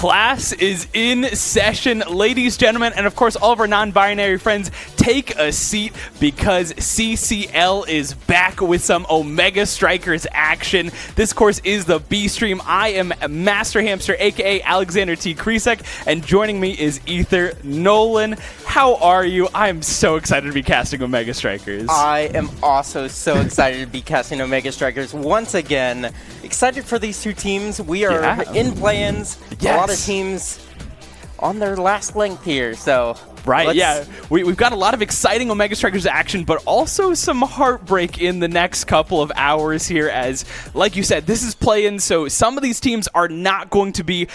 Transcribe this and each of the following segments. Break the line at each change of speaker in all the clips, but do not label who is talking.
Class is in session, ladies, gentlemen, and of course all of our non-binary friends, take a seat because CCL is back with some Omega Strikers action. This, of course, is the B stream. I am Master Hamster, aka Alexander T. Kresek, and joining me is Ether Nolan. How are you? I am so excited to be casting Omega Strikers.
I am also so excited to be casting Omega Strikers once again. Excited for these two teams. We are in plans.
Yes.
A lot of teams on their last length here, so...
Right, yeah. We've got a lot of exciting Omega Strikers action, but also some heartbreak in the next couple of hours here as, like you said, this is play-in, so some of these teams are not going to be,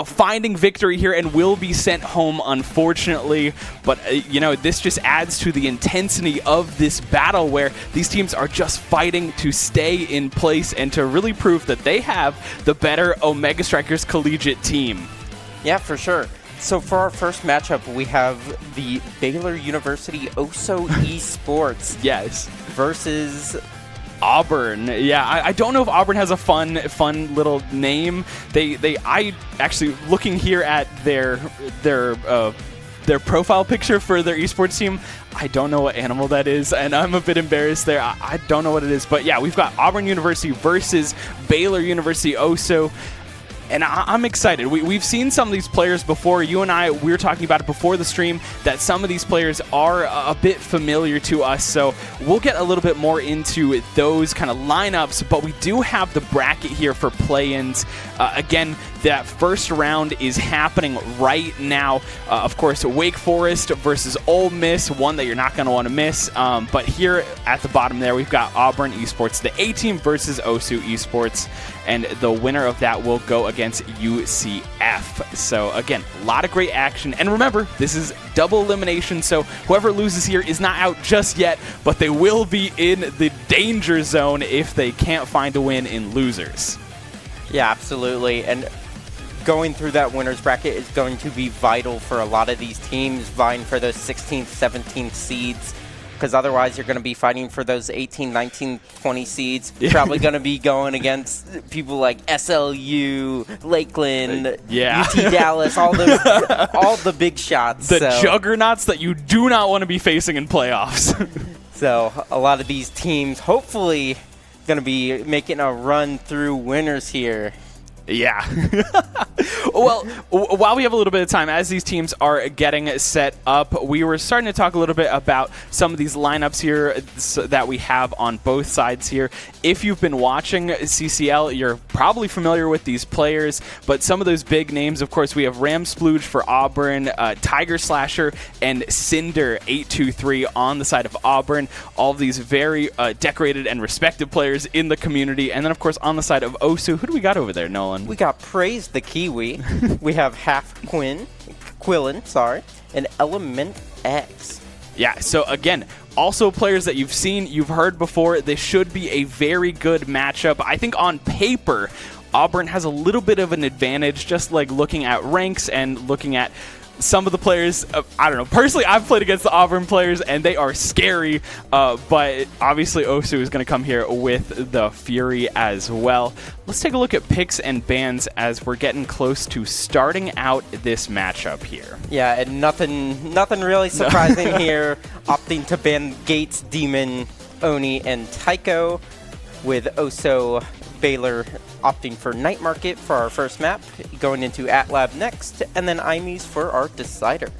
finding victory here and will be sent home, unfortunately. But, this just adds to the intensity of this battle where these teams are just fighting to stay in place and to really prove that they have the better Omega Strikers collegiate team. Yeah,
for sure. So for our first matchup, we have the Baylor University Oso Esports versus
Auburn. Yeah, I don't know if Auburn has a fun little name. I actually, looking here at their profile picture for their esports team, I don't know what animal that is, and I'm a bit embarrassed there. I don't know what it is, but yeah, we've got Auburn University versus Baylor University Oso. And I'm excited. We've seen some of these players before. You and I, we were talking about it before the stream, that some of these players are a bit familiar to us. So we'll get a little bit more into those kind of lineups. But we do have the bracket here for play-ins. Again, that first round is happening right now. Of course, Wake Forest versus Ole Miss, one that you're not going to want to miss. But here at the bottom there, we've got Auburn Esports, the A team versus OSU Esports. And the winner of that will go against UCF. So again, a lot of great action. And remember, this is double elimination, so whoever loses here is not out just yet, but they will be in the danger zone if they can't find a win in losers.
Yeah, absolutely. And going through that winner's bracket is going to be vital for a lot of these teams vying for those 16th, 17th seeds. Because otherwise you're going to be fighting for those 18, 19, 20 seeds. Probably going to be going against people like SLU, Lakeland, UT Dallas, all the big shots.
The juggernauts that you do not want to be facing in playoffs.
So a lot of these teams hopefully going to be making a run through winners here.
Yeah. Well, while we have a little bit of time, as these teams are getting set up, we were starting to talk a little bit about some of these lineups here that we have on both sides here. If you've been watching CCL, you're probably familiar with these players, but some of those big names, of course, we have Ramsplooge for Auburn, Tiger Slasher, and Cinder823 on the side of Auburn. All of these very decorated and respected players in the community. And then, of course, on the side of Osu, who do we got over there, Nolan?
We got Praise the Kiwi. We have Half Quillen, and Element X.
Yeah, so again, also players that you've seen, you've heard before. This should be a very good matchup. I think on paper, Auburn has a little bit of an advantage, just like looking at ranks and looking at some of the players. I don't know. Personally, I've played against the Auburn players, and they are scary. But obviously, Osu is going to come here with the Fury as well. Let's take a look at picks and bans as we're getting close to starting out this matchup here.
Yeah, and nothing really surprising here. Opting to ban Gates, Demon, Oni, and Tycho, with Oso Baylor opting for Night Market for our first map, going into AtLab next, and then IMEs for our decider.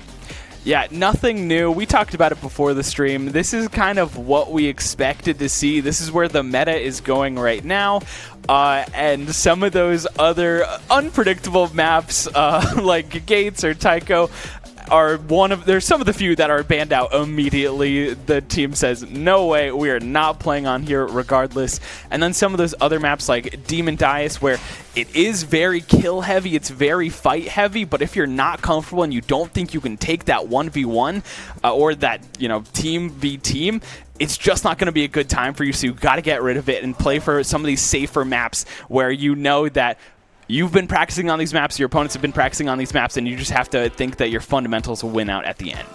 Yeah, nothing new. We talked about it before the stream. This is kind of what we expected to see. This is where the meta is going right now. And some of those other unpredictable maps, like Gates or Tycho, are there's some of the few that are banned out immediately. The team says, no way, we are not playing on here regardless. And then some of those other maps like Demon Dias, where it is very kill heavy, it's very fight heavy, but if you're not comfortable and you don't think you can take that 1v1 or that, team v team, it's just not going to be a good time for you. So you got to get rid of it and play for some of these safer maps where you know that you've been practicing on these maps, your opponents have been practicing on these maps, and you just have to think that your fundamentals will win out at the end.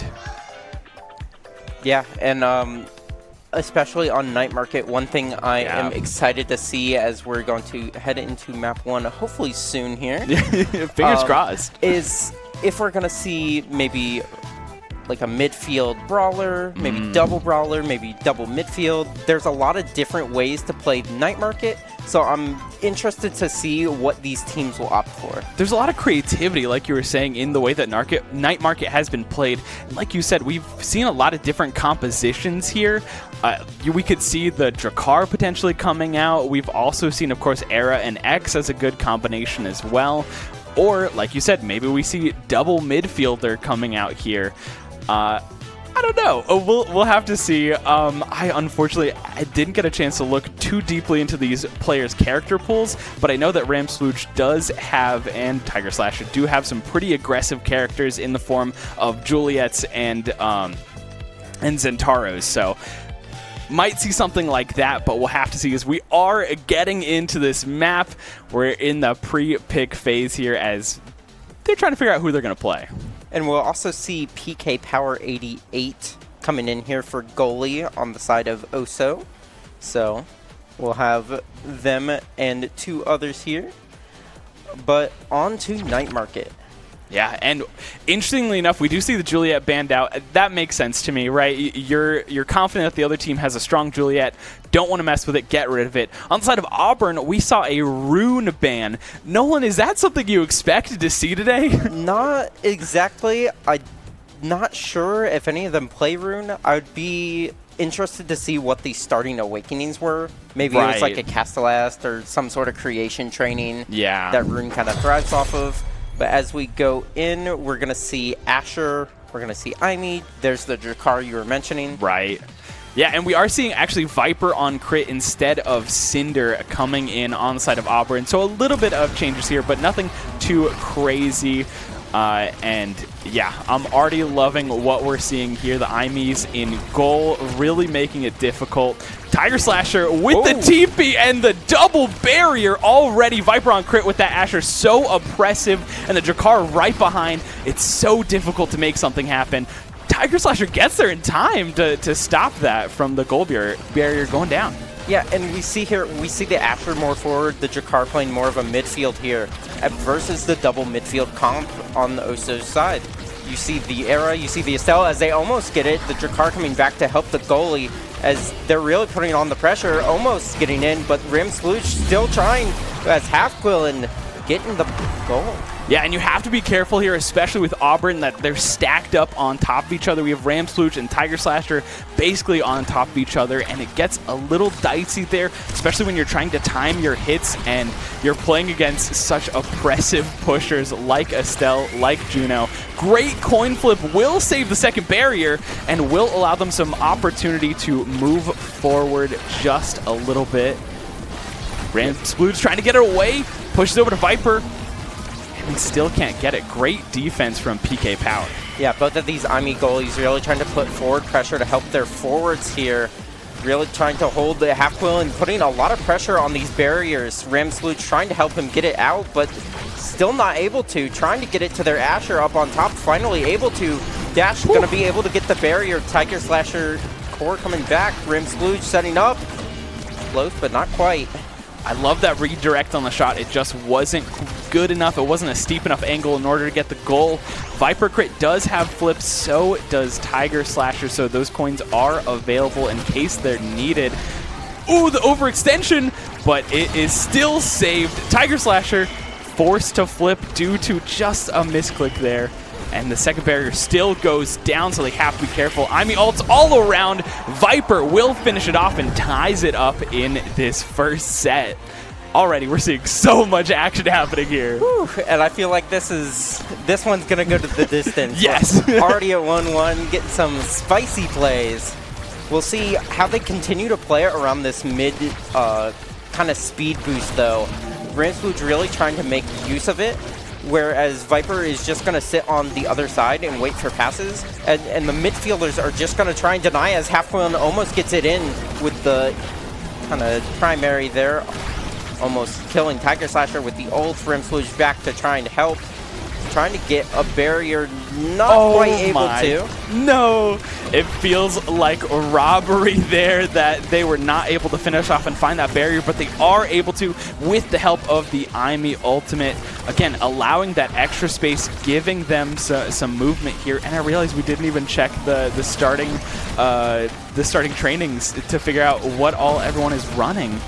Yeah, and especially on Night Market. One thing I am excited to see as we're going to head into map 1 hopefully soon here.
Fingers crossed.
Is if we're going to see maybe like a midfield brawler, maybe double brawler, maybe double midfield. There's a lot of different ways to play Night Market, so I'm interested to see what these teams will opt for.
There's a lot of creativity, like you were saying, in the way that Night Market has been played. And like you said, we've seen a lot of different compositions here. We could see the Drakkar potentially coming out. We've also seen, of course, Era and X as a good combination as well. Or, like you said, maybe we see double midfielder coming out here. I don't know. We'll have to see. Unfortunately, I didn't get a chance to look too deeply into these players' character pools, but I know that Ramsplooch does have, and Tiger Slasher do have, some pretty aggressive characters in the form of Juliets and Zentaros. So might see something like that, but we'll have to see as we are getting into this map. We're in the pre-pick phase here as they're trying to figure out who they're going to play.
And we'll also see PK Power 88 coming in here for goalie on the side of Oso. So we'll have them and 2 others here. But on to Night Market.
Yeah, and interestingly enough, we do see the Juliet banned out. That makes sense to me, right? You're confident that the other team has a strong Juliet, don't want to mess with it, get rid of it. On the side of Auburn, we saw a Rune ban. Nolan, is that something you expected to see today?
Not exactly. I'm not sure if any of them play Rune. I'd be interested to see what the starting awakenings were. Maybe it was like a Castellast or some sort of creation training that Rune kind of thrives off of. But as we go in, we're going to see Asher, we're going to see Aimee, there's the Drakkar you were mentioning.
Right. Yeah, and we are seeing actually Viper on crit instead of Cinder coming in on the side of Auburn. So a little bit of changes here, but nothing too crazy. And yeah, I'm already loving what we're seeing here. The Aimees in goal, really making it difficult. Tiger Slasher with the TP and the double barrier already. Viper on crit with that Asher, so oppressive. And the Drakkar right behind. It's so difficult to make something happen. Tiger Slasher gets there in time to stop that from the goal barrier going down.
Yeah, and we see the Asher more forward, the Drakkar playing more of a midfield here versus the double midfield comp on the Oso's side. You see the Era, you see the Estelle as they almost get it. The Drakkar coming back to help the goalie as they're really putting on the pressure, almost getting in, but Ramsplooch still trying as Halfquill getting the goal.
Yeah, and you have to be careful here, especially with Auburn, that they're stacked up on top of each other. We have Ramsplooch and Tiger Slasher basically on top of each other, and it gets a little dicey there, especially when you're trying to time your hits and you're playing against such oppressive pushers like Estelle, like Juno. Great coin flip will save the second barrier and will allow them some opportunity to move forward just a little bit. Ramsplooch trying to get it away, pushes over to Viper, and still can't get it. Great defense from PK Power.
Yeah, both of these Aimee goalies really trying to put forward pressure to help their forwards here. Really trying to hold the Halfquill and putting a lot of pressure on these barriers. Ramsplooch trying to help him get it out, but still not able to. Trying to get it to their Asher up on top, finally able to. Dash going to be able to get the barrier. Tiger Slasher core coming back. Ramsplooch setting up. Close, but not quite.
I love that redirect on the shot. It just wasn't good enough. It wasn't a steep enough angle in order to get the goal. Viper crit does have flips, so does Tiger Slasher, so those coins are available in case they're needed. Ooh, the overextension, but it is still saved. Tiger Slasher forced to flip due to just a misclick there. And the second barrier still goes down, so they have to be careful. Aimee ults all around. Viper will finish it off and ties it up in this first set. Already, we're seeing so much action happening here.
Whew, and I feel like this one's going to go to the distance.
Yes.
Already at 1-1, getting some spicy plays. We'll see how they continue to play it around this mid kind of speed boost, though. Ramsplooch really trying to make use of it, whereas Viper is just going to sit on the other side and wait for passes. And the midfielders are just going to try and deny as Halfquill almost gets it in with the kind of primary there. Almost killing Tiger Slasher with the ult. Ramsplooch back to trying to help. Trying to get a barrier not quite able to.
No, it feels like a robbery there that they were not able to finish off and find that barrier, but they are able to with the help of the Aimi ultimate. Again, allowing that extra space, giving them some movement here. And I realized we didn't even check the starting trainings to figure out what all everyone is running.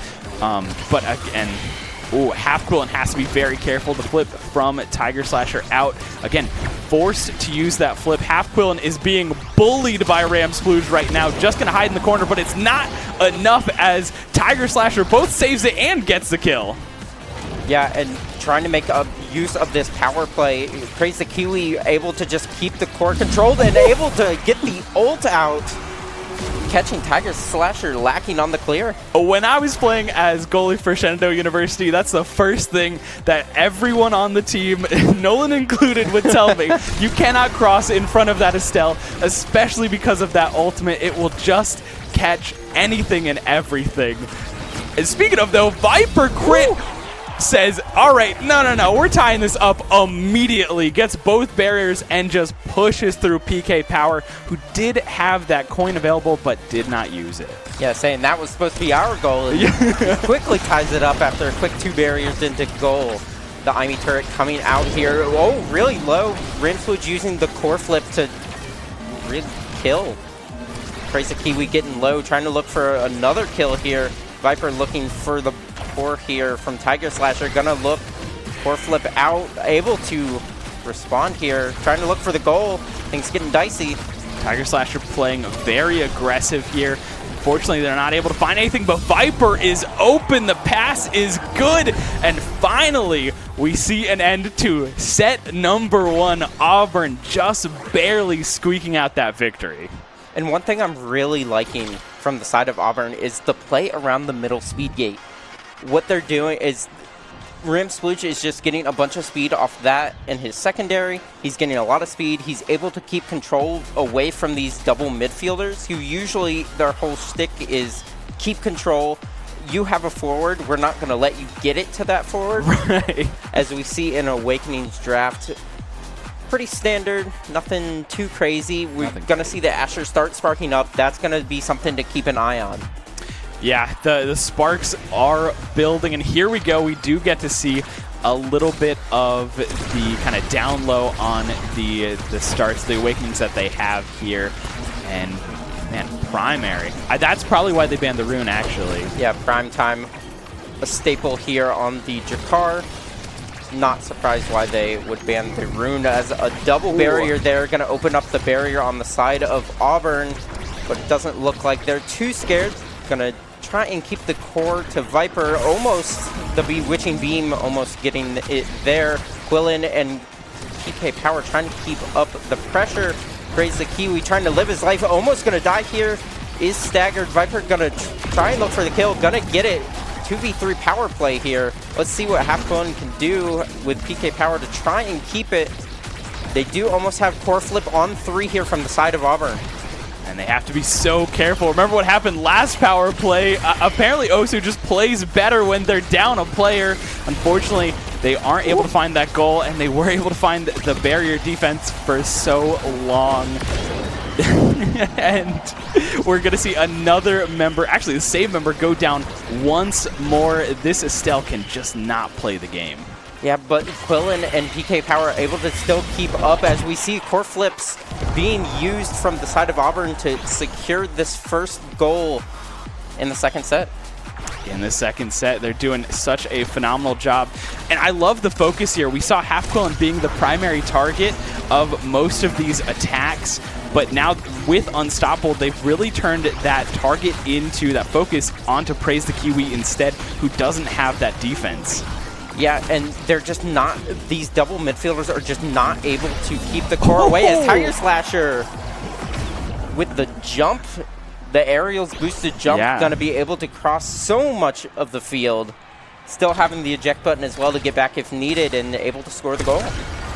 But again, Half Quillen has to be very careful. The flip from Tiger Slasher out. Again, forced to use that flip. Half Quillen is being bullied by Ramsplooge right now. Just going to hide in the corner, but it's not enough as Tiger Slasher both saves it and gets the kill.
Yeah, and trying to make use of this power play. Praise the Kiwi able to just keep the core controlled and able to get the ult out. Catching Tiger Slasher lacking on the clear.
When I was playing as goalie for Shenandoah University, that's the first thing that everyone on the team, Nolan included, would tell me. You cannot cross in front of that Estelle, especially because of that ultimate. It will just catch anything and everything. And speaking of, though, Viper crit. Ooh. Says, all right, no, we're tying this up immediately. Gets both barriers and just pushes through PK Power, who did have that coin available but did not use it.
Yeah, saying that was supposed to be our goal. And quickly ties it up after a quick 2 barriers into goal. The Aimi turret coming out here. Oh, really low. Ramsplooge using the core flip to really kill. Praise the Kiwi getting low, trying to look for another kill here. Viper looking for the core here from Tiger Slasher. Gonna look, core flip out, able to respond here. Trying to look for the goal. Things getting dicey.
Tiger Slasher playing very aggressive here. Unfortunately, they're not able to find anything, but Viper is open. The pass is good. And finally, we see an end to set number 1. Auburn just barely squeaking out that victory.
And one thing I'm really liking from the side of Auburn is the play around the middle speed gate. What they're doing is Ramsplooge is just getting a bunch of speed off that in his secondary. He's getting a lot of speed. He's able to keep control away from these double midfielders who usually their whole shtick is keep control. You have a forward. We're not going to let you get it to that forward.
Right.
As we see in Awakening's draft. Pretty standard, nothing too crazy. We're going to see the Asher start sparking up. That's going to be something to keep an eye on.
Yeah, the sparks are building, and here we go. We do get to see a little bit of the kind of down low on the starts, the awakenings that they have here. And, man, primary. That's probably why they banned the rune, actually.
Yeah, prime time, a staple here on the Jakar. Not surprised why they would ban the rune as a double barrier there. Going to open up the barrier on the side of Auburn, but it doesn't look like they're too scared. Going to try and keep the core to Viper. Almost the Bewitching Beam almost getting it there. Quillen and PK Power trying to keep up the pressure. Praise the Kiwi trying to live his life. Almost going to die here. Is staggered. Viper going to try and look for the kill. Going to get it. 2v3 power play here. Let's see what Half Quillen can do with PK Power to try and keep it. They do almost have core flip on 3 here from the side of Auburn.
And they have to be so careful. Remember what happened last power play? Apparently Osu just plays better when they're down a player. Unfortunately, they aren't able to find that goal, and they were able to find the barrier defense for so long. And we're going to see another member, actually the same member, go down once more. This Estelle can just not play the game.
Yeah, but Quillen and PK Power are able to still keep up as we see core flips being used from the side of Auburn to secure this first goal in the second set.
In the second set, they're doing such a phenomenal job. And I love the focus here. We saw Half Quillen being the primary target of most of these attacks, but now with Unstoppable, they've really turned that target into that focus onto Praise the Kiwi instead, who doesn't have that defense.
Yeah, and they're just not, these double midfielders are just not able to keep the core away as Tiger Slasher with the jump, the aerials boosted jump, gonna be able to cross so much of the field. Still having the eject button as well to get back if needed and able to score the goal.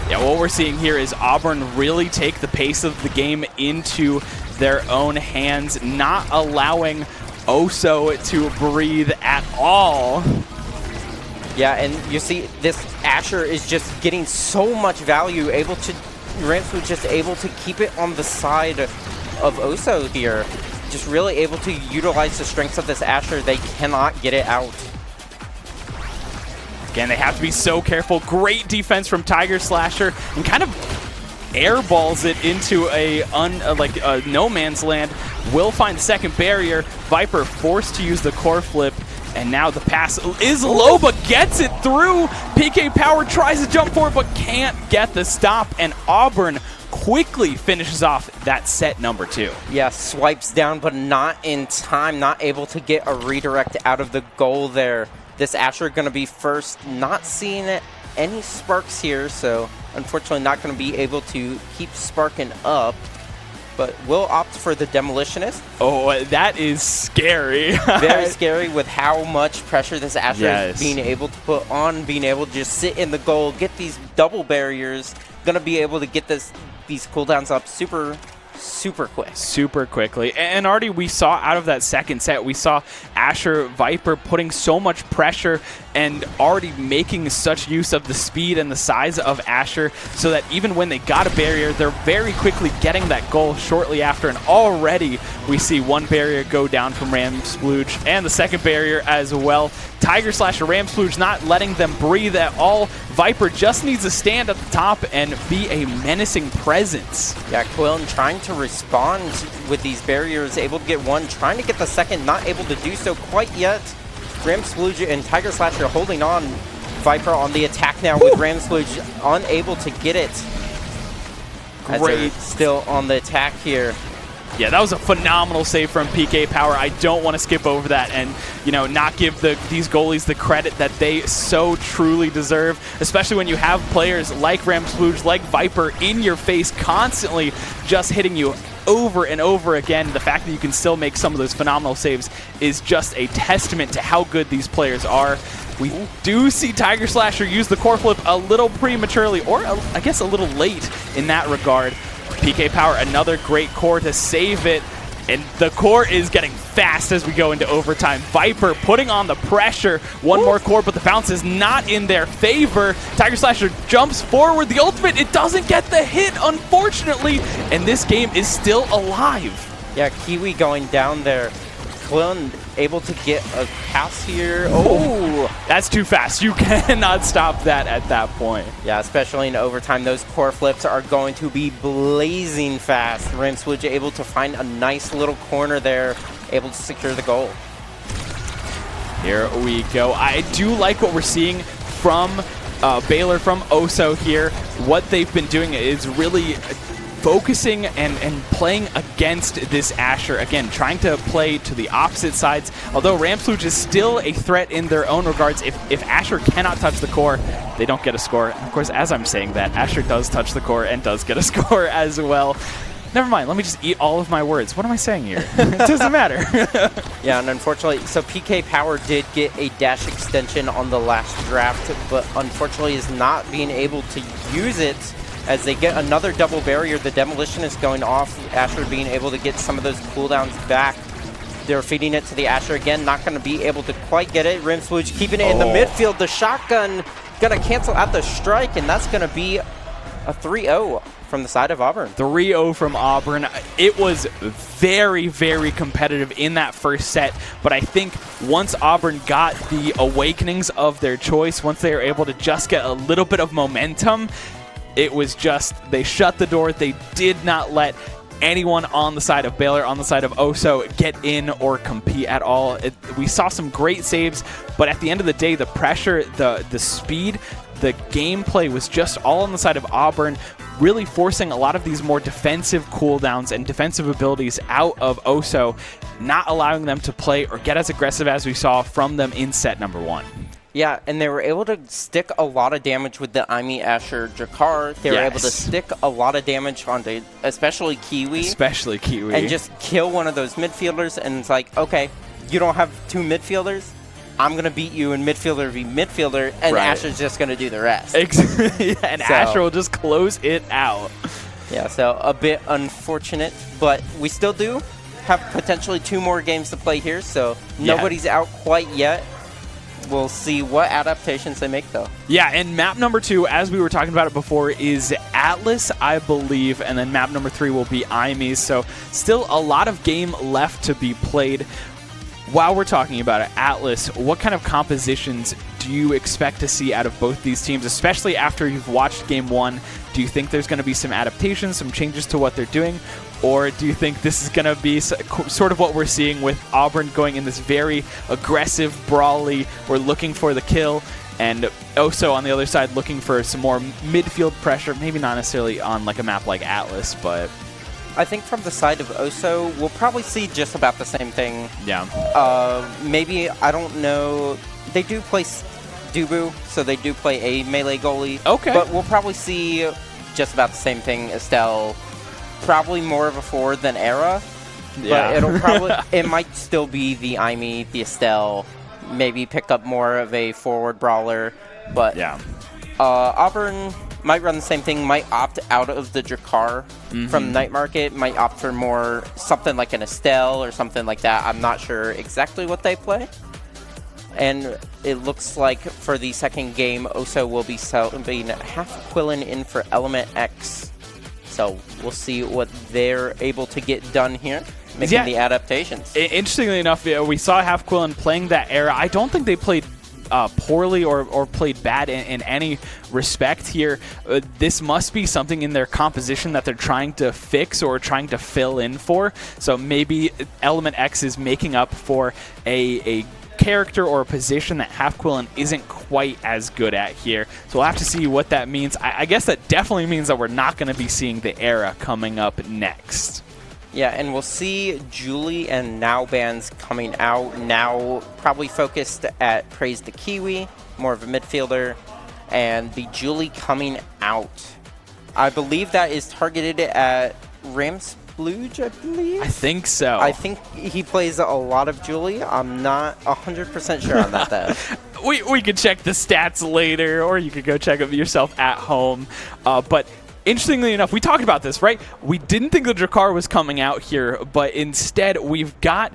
Yeah, what we're seeing here is Auburn really take the pace of the game into their own hands, not allowing Oso to breathe at all.
Yeah, and you see this Asher is just getting so much value, able to Rams was just able to keep it on the side of Oso here. Just really able to utilize the strengths of this Asher. They cannot get it out.
Again, they have to be so careful. Great defense from Tiger Slasher, and kind of airballs it into a no man's land. Will find the second barrier. Viper forced to use the core flip, and now the pass is low, but gets it through. PK Power tries to jump for it, but can't get the stop, and Auburn quickly finishes off that set number 2.
Yeah, swipes down, but not in time. Not able to get a redirect out of the goal there. This Asher going to be first. Not seeing any sparks here, so unfortunately not going to be able to keep sparking up, but will opt for the Demolitionist.
Oh, that is scary.
Very scary with how much pressure this Asher is being able to put on, being able to just sit in the goal, get these double barriers, going to be able to get these cooldowns up super quick.
Super quickly. And already we saw out of that second set, we saw Asher Viper putting so much pressure and already making such use of the speed and the size of Asher, so that even when they got a barrier, they're very quickly getting that goal shortly after. And already we see one barrier go down from Ramsplooge, and the second barrier as well. Tiger Slasher Ramsplooge not letting them breathe at all. Viper just needs to stand at the top and be a menacing presence.
Yeah, Quillen trying to respond with these barriers, able to get one, trying to get the second, not able to do so quite yet. Ramsplooge and Tiger Slasher holding on. Viper on the attack now with Ramsplooge unable to get it.
Great.
Still on the attack here.
Yeah, that was a phenomenal save from PK Power. I don't want to skip over that and, not give these goalies the credit that they so truly deserve, especially when you have players like Ramsplooge, like Viper in your face constantly just hitting you over and over again. The fact that you can still make some of those phenomenal saves is just a testament to how good these players are. We do see Tiger Slasher use the core flip a little prematurely, or I guess a little late in that regard. PK Power, another great core to save it, and the core is getting fast as we go into overtime. Viper putting on the pressure. One more core, but the bounce is not in their favor. Tiger Slasher jumps forward. The ultimate, it doesn't get the hit, unfortunately, and this game is still alive.
Yeah, Kiwi going down there. Quillen able to get a pass here. Oh,
that's too fast. You cannot stop that at that point.
Yeah, especially in overtime, those core flips are going to be blazing fast. Ramsplooge able to find a nice little corner there, able to secure the goal.
Here we go. I do like what we're seeing from Baylor, from Oso here. What they've been doing is really focusing and playing against this Asher. Again, trying to play to the opposite sides. Although Ramsplooge is still a threat in their own regards, if Asher cannot touch the core, they don't get a score. And of course, as I'm saying that, Asher does touch the core and does get a score as well. Never mind, let me just eat all of my words. What am I saying here? It doesn't matter.
Yeah, and unfortunately, so PK Power did get a dash extension on the last draft, but unfortunately is not being able to use it. As they get another double barrier, the Demolition is going off. Asher being able to get some of those cooldowns back. They're feeding it to the Asher again, not going to be able to quite get it. Ramsplooge keeping it in the midfield. The shotgun going to cancel out the strike, and that's going to be a 3-0 from the side of Auburn.
3-0 from Auburn. It was very, very competitive in that first set, but I think once Auburn got the awakenings of their choice, once they were able to just get a little bit of momentum, it was just, they shut the door. They did not let anyone on the side of Baylor, on the side of Oso, get in or compete at all. We saw some great saves, but at the end of the day, the pressure, the speed, the gameplay was just all on the side of Auburn, really forcing a lot of these more defensive cooldowns and defensive abilities out of Oso, not allowing them to play or get as aggressive as we saw from them in set number 1.
Yeah, and they were able to stick a lot of damage with the Aimi Asher Jakar. They were able to stick a lot of damage onto especially Kiwi.
Especially Kiwi.
And just kill one of those midfielders. And it's like, okay, you don't have two midfielders. I'm going to beat you in midfielder v midfielder, and Asher's just going to do the rest.
And Asher will just close it out.
Yeah, so a bit unfortunate, but we still do have potentially 2 more games to play here, so nobody's out quite yet. We'll see what adaptations they make, though.
Yeah, and map number 2, as we were talking about it before, is Atlas, I believe, and then map number 3 will be IMEs. So still a lot of game left to be played. While we're talking about it, Atlas, what kind of compositions do you expect to see out of both these teams, especially after you've watched Game 1? Do you think there's going to be some adaptations, some changes to what they're doing? Or do you think this is going to be sort of what we're seeing with Auburn going in this very aggressive, brawly, we're looking for the kill, and Oso on the other side looking for some more midfield pressure, maybe not necessarily on like a map like Atlas, but...
I think from the side of Oso, we'll probably see just about the same thing.
Yeah.
Maybe, I don't know. They do play Dubu, so they do play a melee goalie.
Okay.
But we'll probably see just about the same thing. Estelle, probably more of a forward than Era.
Yeah.
But it'll probably, it might still be the Aimee, the Estelle, maybe pick up more of a forward brawler. But
yeah.
Auburn might run the same thing, might opt out of the Drakkar from Night Market, might opt for more something like an Estelle or something like that. I'm not sure exactly what they play. And it looks like for the second game, Oso will be being half Quillen in for Element X. So we'll see what they're able to get done here, making the adaptations.
Interestingly enough, we saw half Quillen playing that era. I don't think they played poorly or played bad in any respect here. This must be something in their composition that they're trying to fix or trying to fill in for. So maybe Element X is making up for a character or a position that half Quillen isn't quite as good at here. So we'll have to see what that means. I guess that definitely means that we're not going to be seeing the era coming up next.
Yeah, and we'll see Julie and Now bans coming out. Now probably focused at Praise the Kiwi, more of a midfielder, and the Julie coming out. I believe that is targeted at Ramsplooge, I believe?
I think so.
I think he plays a lot of Julie. I'm not 100% sure on that, though.
we could check the stats later, or you could go check them yourself at home. But interestingly enough, we talked about this, right? We didn't think the Drakkar was coming out here, but instead we've got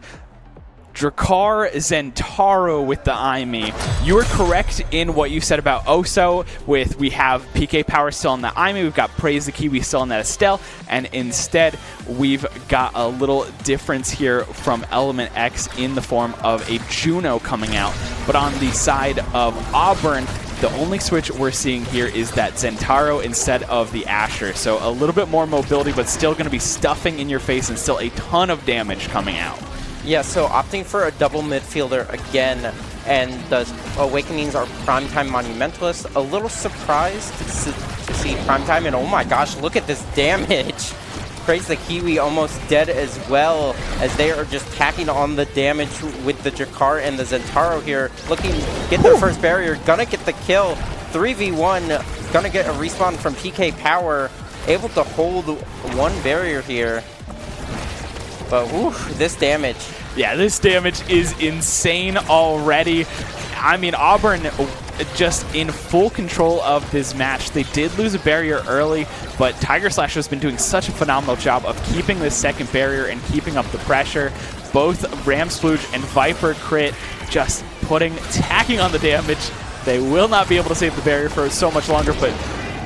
Drakkar Zentaro with the Aimee. You were correct in what you said about Oso. We have PK Power still on the Aimee, we've got Praise the Kiwi still on that Estelle, and instead we've got a little difference here from Element X in the form of a Juno coming out. But on the side of Auburn, the only switch we're seeing here is that Zentaro instead of the Asher. So a little bit more mobility, but still going to be stuffing in your face and still a ton of damage coming out.
Yeah, so opting for a double midfielder again, and the Awakenings are Primetime Monumentalists. A little surprised to see Primetime, and oh my gosh, look at this damage. Praise the Kiwi almost dead as well, as they are just tacking on the damage with the Drakkar and the Zentaro here. Looking to get their first barrier, gonna get the kill. 3v1, gonna get a respawn from PK Power, able to hold one barrier here. But whew, this damage.
Yeah, this damage is insane already. I mean, Auburn just in full control of this match. They did lose a barrier early, but Tiger Slash has been doing such a phenomenal job of keeping this second barrier and keeping up the pressure. Both Ramsplooge and Viper Crit just tacking on the damage. They will not be able to save the barrier for so much longer, but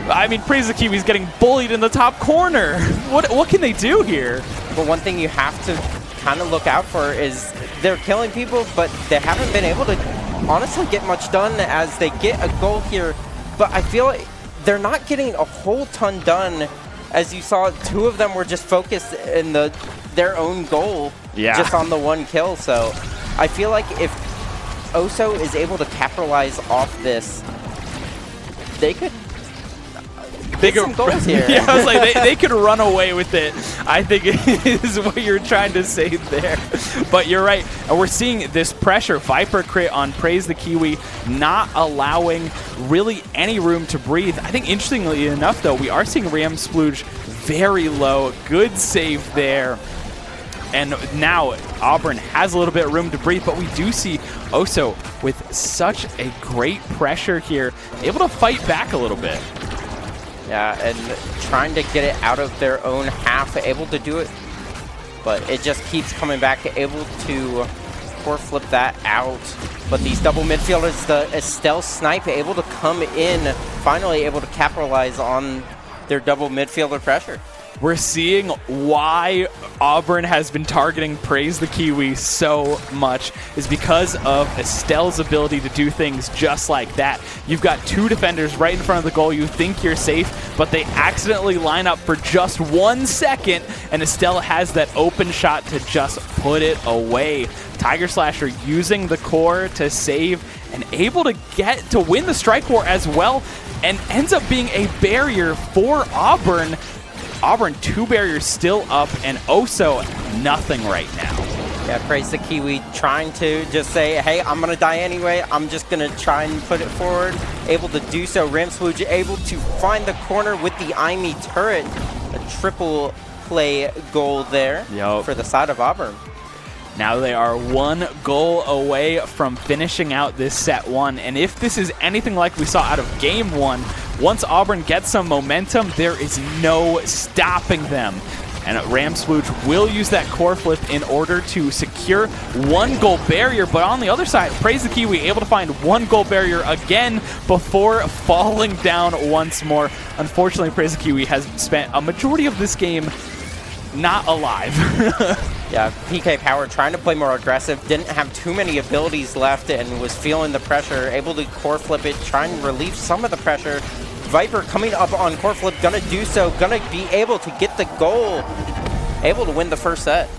I mean, Praise the Kiwi's getting bullied in the top corner. What can they do here?
But one thing you have to kind of look out for is they're killing people, but they haven't been able to honestly get much done as they get a goal here. But I feel like they're not getting a whole ton done. As you saw, two of them were just focused in their own goal, just on the one kill. So I feel like if Oso is able to capitalize off this, they could get some goals here.
Yeah, I was like, they could run away with it, I think is what you're trying to say there. But you're right. And we're seeing this pressure. Viper Crit on Praise the Kiwi, not allowing really any room to breathe. I think interestingly enough, though, we are seeing Ramsplooge very low. Good save there. And now Auburn has a little bit of room to breathe, but we do see Oso with such a great pressure here, able to fight back a little bit.
Yeah, and trying to get it out of their own half, able to do it, but it just keeps coming back, able to core flip that out. But these double midfielders, the Estelle Snipe, able to come in, finally able to capitalize on their double midfielder pressure.
We're seeing why Auburn has been targeting Praise the Kiwi so much is because of Estelle's ability to do things just like that. You've got two defenders right in front of the goal. You think you're safe, but they accidentally line up for just 1 second, and Estelle has that open shot to just put it away. Tiger Slasher using the core to save and able to win the strike war as well, and ends up being a barrier for Auburn. Auburn, 2 barriers still up, and Oso, nothing right now.
Yeah, Praise the Kiwi trying to just say, hey, I'm going to die anyway. I'm just going to try and put it forward. Able to do so. Ramswooge able to find the corner with the IME turret. A triple play goal there for the side of Auburn.
Now they are 1 goal away from finishing out this set 1. And if this is anything like we saw out of game 1, once Auburn gets some momentum, there is no stopping them. And Ramswooge will use that core flip in order to secure 1 goal barrier. But on the other side, Praise the Kiwi able to find 1 goal barrier again before falling down once more. Unfortunately, Praise the Kiwi has spent a majority of this game not alive.
Yeah, PK Power trying to play more aggressive, didn't have too many abilities left and was feeling the pressure, able to core flip it, trying to relieve some of the pressure. Viper coming up on core flip, gonna do so, gonna be able to get the goal, able to win the first set.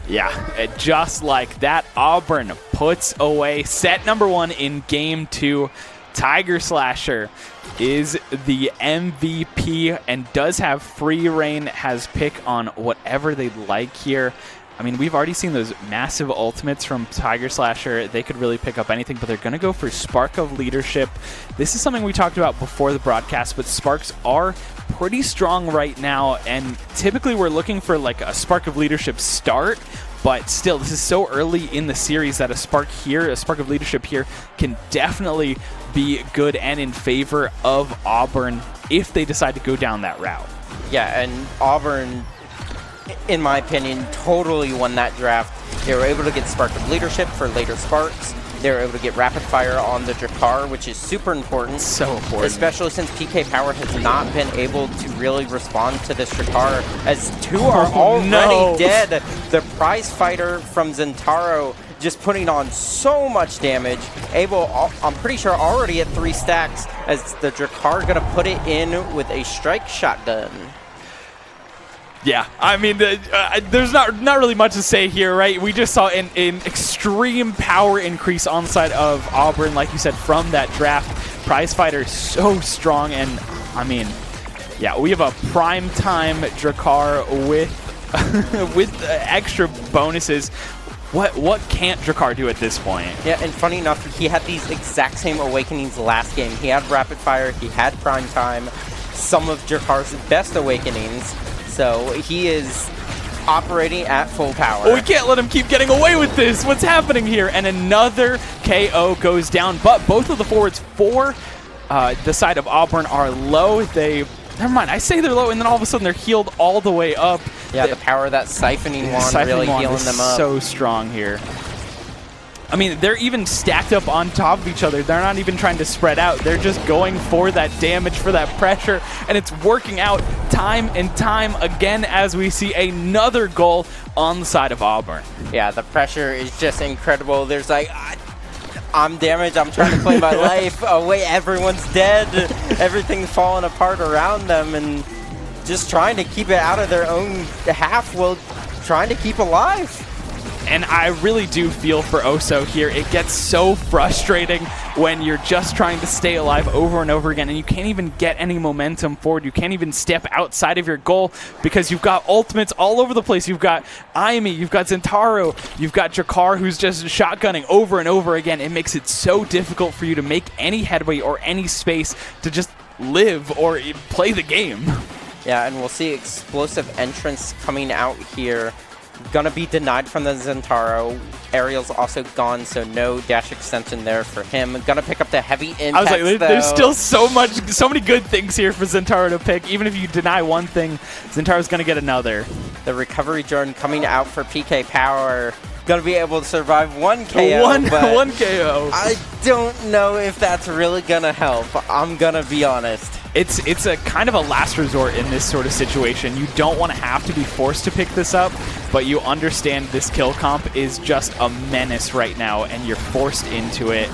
Yeah, just like that, Auburn puts away set number 1 in game 2. Tiger Slasher is the MVP and does have free reign, has pick on whatever they'd like here. I mean, we've already seen those massive ultimates from Tiger Slasher. They could really pick up anything, but they're going to go for Spark of Leadership. This is something we talked about before the broadcast, but Sparks are pretty strong right now, and typically we're looking for like a Spark of Leadership start, but still, this is so early in the series that a Spark of Leadership here can definitely be good and in favor of Auburn if they decide to go down that route.
Yeah, and Auburn, in my opinion, totally won that draft. They were able to get Spark of Leadership for later Sparks. They were able to get Rapid Fire on the Jakar, which is super important.
So important.
Especially since PK Power has not been able to really respond to this Jakar, as 2 are already dead. The prize fighter from Zentaro just putting on so much damage. I'm pretty sure already at 3 stacks, as the Jakar gonna put it in with a strike shotgun.
Yeah, I mean, there's not really much to say here, right? We just saw an extreme power increase on the side of Auburn, like you said, from that draft. Prize Fighter so strong, and I mean, yeah, we have a prime time Drakkar with with extra bonuses. What can't Drakkar do at this point?
Yeah, and funny enough, he had these exact same awakenings last game. He had Rapid Fire, he had Prime Time, some of Drakkar's best awakenings. So he is operating at full power.
Oh, we can't let him keep getting away with this. What's happening here? And another KO goes down, but both of the forwards for the side of Auburn are low. Never mind, I say they're low, and then all of a sudden they're healed all the way up.
Yeah, the power of that siphoning wand really healing them up.
So strong here. I mean, they're even stacked up on top of each other. They're not even trying to spread out. They're just going for that damage, for that pressure, and it's working out time and time again as we see another goal on the side of Auburn.
Yeah, the pressure is just incredible. There's like, I'm damaged, I'm trying to play my life. Oh wait, everyone's dead. Everything's falling apart around them, and just trying to keep it out of their own half while trying to keep alive.
And I really do feel for Oso here. It gets so frustrating when you're just trying to stay alive over and over again, and you can't even get any momentum forward. You can't even step outside of your goal because you've got ultimates all over the place. You've got Aimi, you've got Zentaro, you've got Drakkar who's just shotgunning over and over again. It makes it so difficult for you to make any headway or any space to just live or play the game.
Yeah, and we'll see explosive entrance coming out here. Gonna be denied from the Zentaro. Ariel's also gone, so no dash extension there for him. Gonna pick up the heavy impact.
I was like, there's still so many good things here for Zentaro to pick. Even if you deny one thing, Zentaro's gonna get another.
The recovery drone coming out for PK Power. going to be able to survive one KO.
One KO.
I don't know if that's really going to help. I'm going to be honest.
It's a kind of a last resort in this sort of situation. You don't want to have to be forced to pick this up, but you understand this kill comp is just a menace right now, and you're forced into it.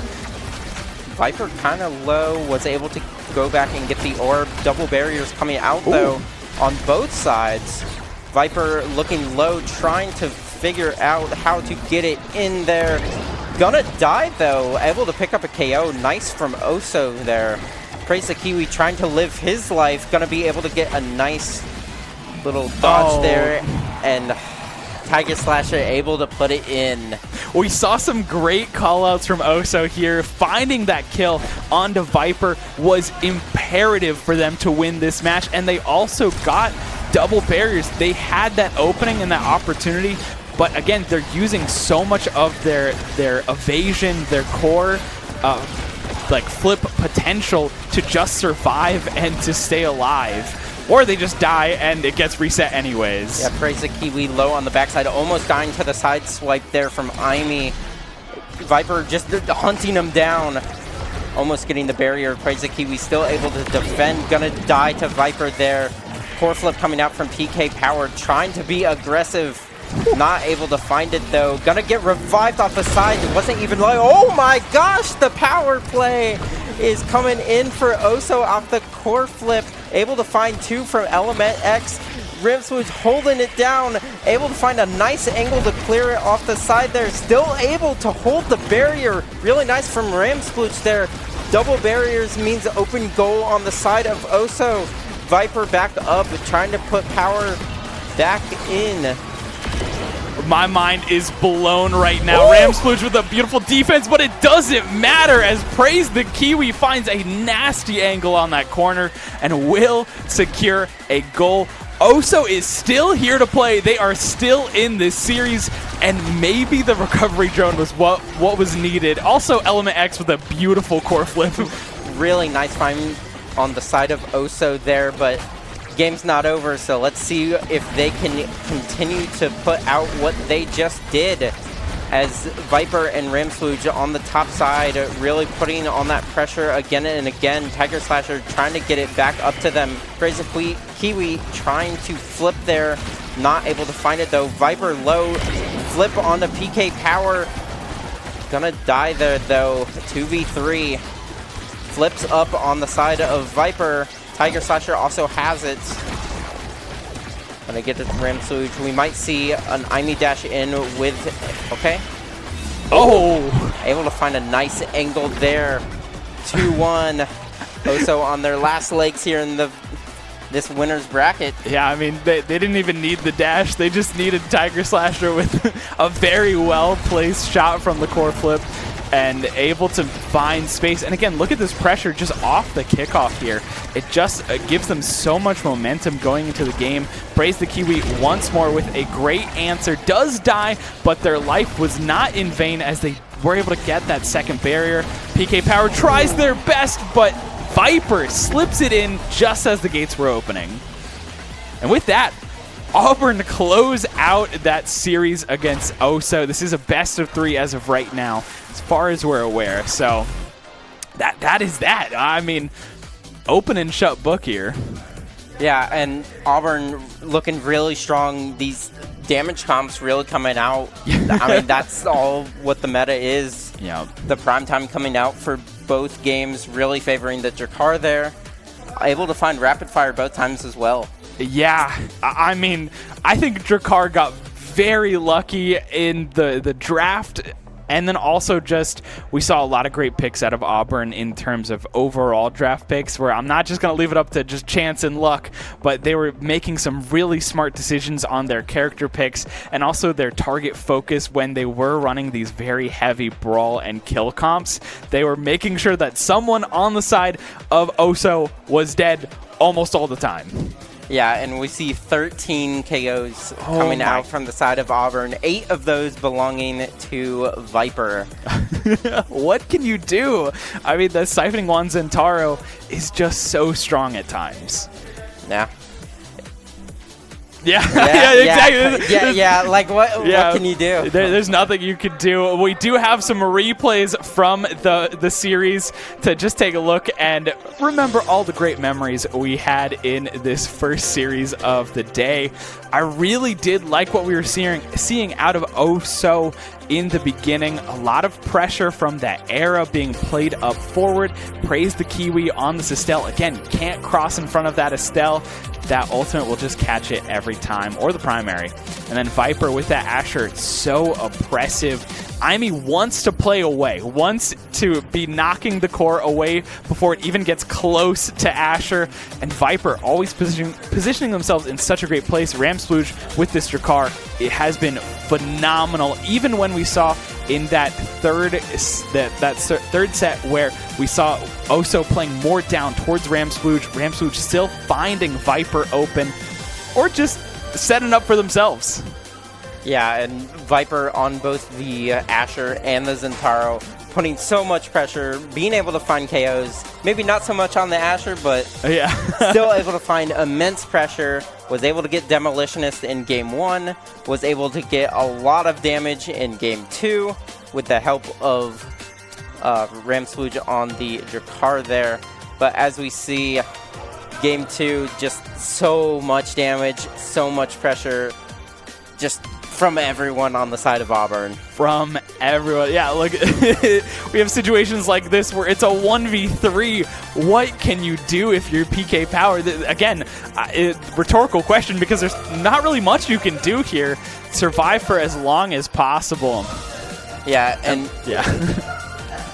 Viper kind of low, was able to go back and get the orb. Double barriers coming out, though, on both sides. Viper looking low, trying to figure out how to get it in there. Gonna die, though. Able to pick up a KO. Nice from Oso there. Praise the Kiwi trying to live his life. Gonna be able to get a nice little dodge there. And Tiger Slasher able to put it in.
We saw some great callouts from Oso here. Finding that kill onto Viper was imperative for them to win this match, and they also got double barriers. They had that opening and that opportunity, but again, they're using so much of their evasion, their core, like flip potential to just survive and to stay alive. Or they just die and it gets reset anyways.
Yeah, Praise the Kiwi low on the backside, almost dying to the side swipe there from Aimi. Viper just hunting him down. Almost getting the barrier. Praise the Kiwi still able to defend. Gonna die to Viper there. Core flip coming out from PK Power, trying to be aggressive. Not able to find it though. Gonna get revived off the side. It wasn't even like, oh my gosh, the power play is coming in for Oso off the core flip. Able to find two from Element X. Rimswooch holding it down. Able to find a nice angle to clear it off the side there. Still able to hold the barrier. Really nice from Rimswooch there. Double barriers means open goal on the side of Oso. Viper back up, trying to put power back in.
My mind is blown right now. Ramsplooge with a beautiful defense, but it doesn't matter as Praise the Kiwi finds a nasty angle on that corner and will secure a goal. Oso is still here to play. They are still in this series, and maybe the recovery drone was what was needed. Also, Element X with a beautiful core flip.
Really nice find on the side of Oso there, but game's not over, so let's see if they can continue to put out what they just did, as Viper and Ramswooch on the top side really putting on that pressure again and again. Tiger Slasher trying to get it back up to them. Crazy Kiwi trying to flip there, not able to find it though. Viper low, flip on the PK Power. Gonna die there though. 2v3. Flips up on the side of Viper. Tiger Slasher also has it. Gonna get to Ramswooch. We might see an Aimi dash in with, okay.
Oh!
Able to find a nice angle there. 2-1. Oso on their last legs here in this winner's bracket.
Yeah, I mean, they didn't even need the dash. They just needed Tiger Slasher with a very well-placed shot from the core flip and able to find space. And again, look at this pressure just off the kickoff here. It just gives them so much momentum going into the game. Praise the Kiwi once more with a great answer. Does die, but their life was not in vain as they were able to get that second barrier. PK Power tries their best, but Viper slips it in just as the gates were opening. And with that, Auburn close out that series against Oso. This is a best of 3 as of right now, as far as we're aware. So that is that. I mean, open and shut book here.
Yeah, and Auburn looking really strong. These damage comps really coming out. I mean, that's all what the meta is.
Yeah.
The prime time coming out for both games, really favoring the Drakkar there. Able to find rapid fire both times as well.
Yeah, I mean, I think Drakkar got very lucky in the draft, and then also just we saw a lot of great picks out of Auburn in terms of overall draft picks, where I'm not just going to leave it up to just chance and luck, but they were making some really smart decisions on their character picks and also their target focus when they were running these very heavy brawl and kill comps. They were making sure that someone on the side of Oso was dead almost all the time.
Yeah, and we see 13 KOs coming out from the side of Auburn, 8 of those belonging to Viper.
What can you do? I mean, the Siphoning Juan Zentaro is just so strong at times.
Yeah.
Yeah, exactly.
Yeah. Like what can you do?
There's nothing you could do. We do have some replays from the series to just take a look and remember all the great memories we had in this first series of the day. I really did like what we were seeing out of Oso in the beginning. A lot of pressure from that era being played up forward. Praise the Kiwi on the Estelle. Again, you can't cross in front of that Estelle. That ultimate will just catch it every time, or the primary. And then Viper with that Asher, so oppressive. Aimee wants to play away, wants to be knocking the core away before it even gets close to Asher. And Viper always positioning themselves in such a great place. Ramsplooge with this Drakkar, it has been phenomenal. Even when we saw in that third set where we saw Oso playing more down towards Ramsplooge still finding Viper open or just setting up for themselves.
Yeah, and Viper on both the Asher and the Zentaro, putting so much pressure, being able to find KOs. Maybe not so much on the Asher, but still able to find immense pressure. Was able to get Demolitionist in Game 1. Was able to get a lot of damage in Game 2 with the help of Ramsplooge on the Drakkar there. But as we see, Game 2, just so much damage, so much pressure, just from everyone on the side of Auburn.
From everyone. Yeah, look, we have situations like this where it's a 1v3. What can you do if you're PK Power? Again, rhetorical question because there's not really much you can do here. Survive for as long as possible.
Yeah, and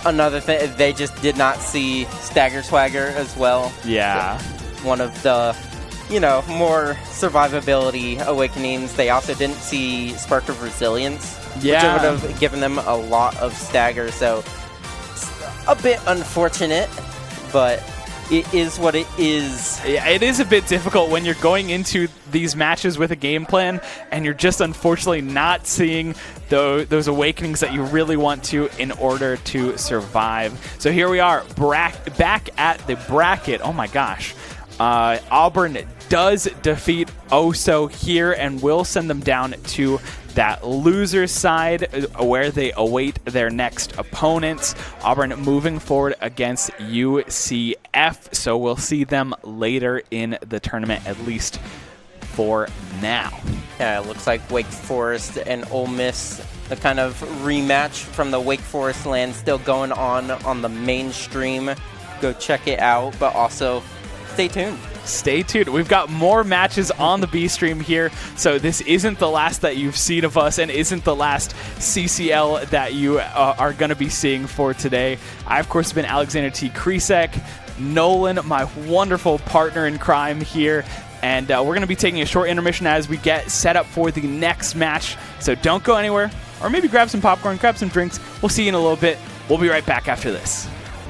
another thing, they just did not see Stagger Swagger as well.
Yeah.
One of the more survivability awakenings. They also didn't see Spark of Resilience, which would have given them a lot of stagger. So a bit unfortunate, but it is what it is.
Yeah, it is a bit difficult when you're going into these matches with a game plan and you're just unfortunately not seeing those awakenings that you really want to in order to survive. So here we are, back at the bracket. Oh my gosh. Auburn does defeat Oso here and will send them down to that loser side where they await their next opponents. Auburn moving forward against UCF, so we'll see them later in the tournament, at least for now.
Yeah, it looks like Wake Forest and Ole Miss, the kind of rematch from the Wake Forest land still going on the mainstream. Go check it out, but also stay tuned.
Stay tuned. We've got more matches on the B stream here, so this isn't the last that you've seen of us and isn't the last CCL that you are going to be seeing for today. I, of course, have been Alexander T. Kresek, Nolan, my wonderful partner in crime here, and we're going to be taking a short intermission as we get set up for the next match, so don't go anywhere, or maybe grab some popcorn, grab some drinks. We'll see you in a little bit. We'll be right back after this.